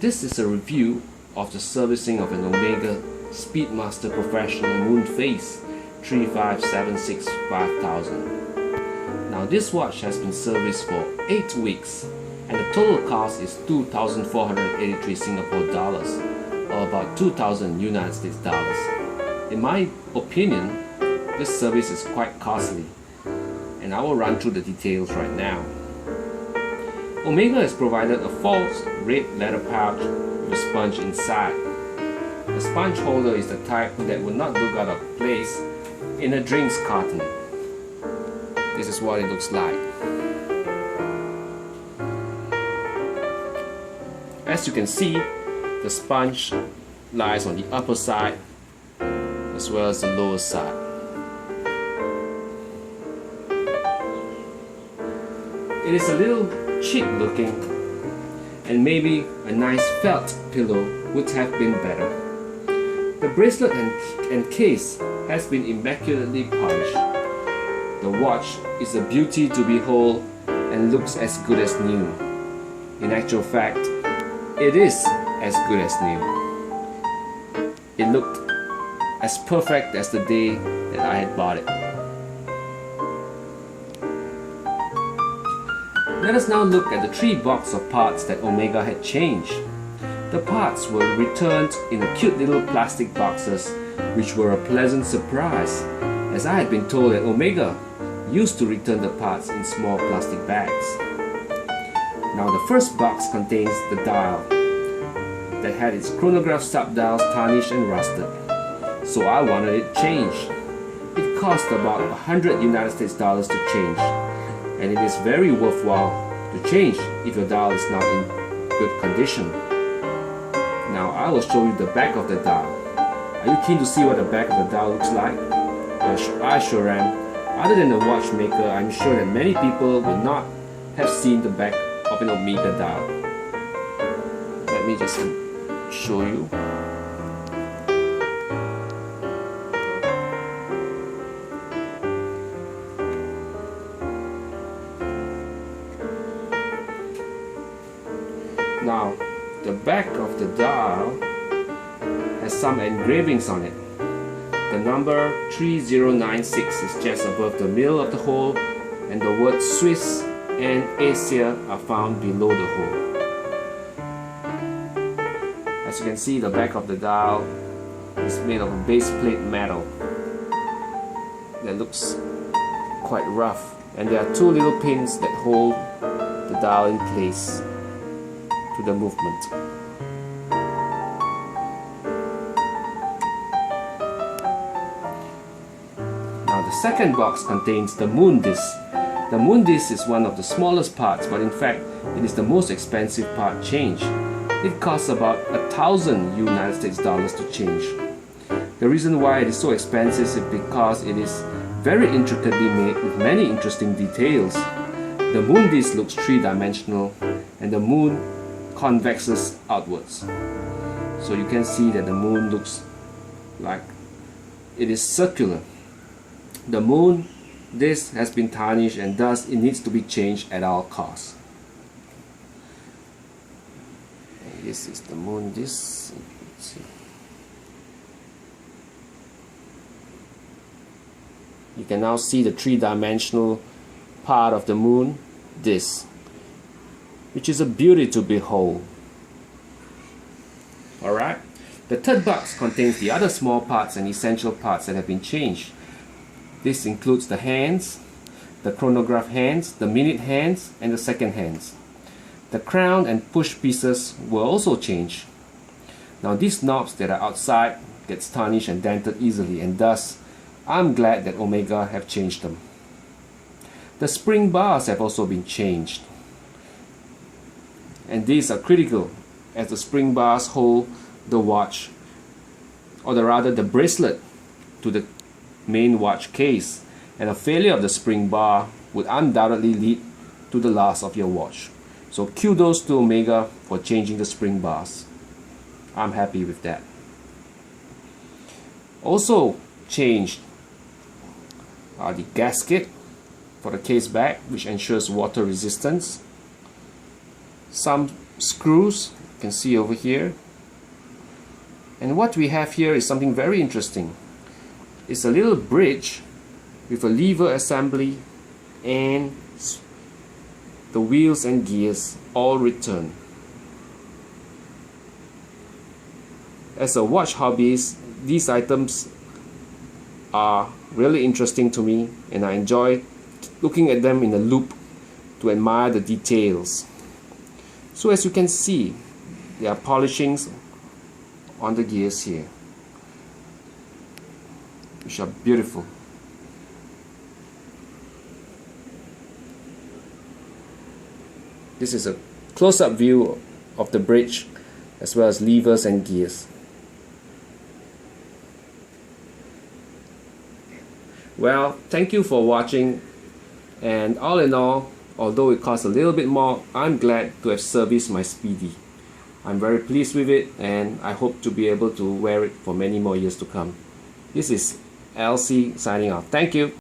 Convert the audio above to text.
This is a review of the servicing of an Omega Speedmaster Professional Moon Phase 3576 5000. Now this watch has been serviced for 8 weeks and the total cost is 2,483 Singapore dollars, or about 2,000 United States dollars. In my opinion, this service is quite costly and I will run through the details right now. Omega has provided a false red leather pouch with a sponge inside. The sponge holder is the type that would not look out of place in a drinks carton. This is what it looks like. As you can see, the sponge lies on the upper side as well as the lower side. It is a little cheap looking, and maybe a nice felt pillow would have been better. The bracelet and case has been immaculately polished. The watch is a beauty to behold and looks as good as new. In actual fact, it is as good as new. It looked as perfect as the day that I had bought it. Let us now look at the 3 boxes of parts that Omega had changed. The parts were returned in cute little plastic boxes, which were a pleasant surprise, as I had been told that Omega used to return the parts in small plastic bags. Now the first box contains the dial that had its chronograph sub-dials tarnished and rusted, so I wanted it changed. It cost about 100 United States dollars to change, and it is very worthwhile to change if your dial is not in good condition. Now I will show you the back of the dial. Are you keen to see what the back of the dial looks like? I sure am. Other than the watchmaker, I'm sure that many people would not have seen the back of an Omega dial. Let me just show you. Now, the back of the dial has some engravings on it. The number 3096 is just above the middle of the hole, and the words Swiss and Asia are found below the hole. As you can see, the back of the dial is made of a base plate metal that looks quite rough, and there are 2 little pins that hold the dial in place to the movement. Now the second box contains the moon disc. The moon disc is one of the smallest parts, but in fact it is the most expensive part changed. It costs about 1,000 United States dollars to change. The reason why it is so expensive is because it is very intricately made with many interesting details. The moon disc looks 3-dimensional and the moon convexes outwards. So you can see that the moon looks like it is circular. The moon disc has been tarnished and thus it needs to be changed at all costs. And this is the moon disc. You can now see the 3-dimensional part of the moon disc, which is a beauty to behold. Alright, the third box contains the other small parts and essential parts that have been changed. This includes the hands, the chronograph hands, the minute hands, and the second hands. The crown and push pieces were also changed. Now these knobs that are outside gets tarnished and dented easily, and thus I'm glad that Omega have changed them. The spring bars have also been changed, and these are critical as the spring bars hold the watch, or rather the bracelet, to the main watch case, and a failure of the spring bar would undoubtedly lead to the loss of your watch. So kudos to Omega for changing the spring bars. I'm happy with that. Also changed are the gasket for the case back, which ensures water resistance, some screws You can see over here. And what we have here is something very interesting. It's a little bridge with a lever assembly and the wheels and gears all returned. As a watch hobbyist, these items are really interesting to me, and I enjoy looking at them in a loop to admire the details. So as you can see, there are polishings on the gears here, which are beautiful. This is a close-up view of the bridge as well as levers and gears. Well, thank you for watching, and all in all, although it costs a little bit more, I'm glad to have serviced my Speedy. I'm very pleased with it, and I hope to be able to wear it for many more years to come. This is LC signing off. Thank you.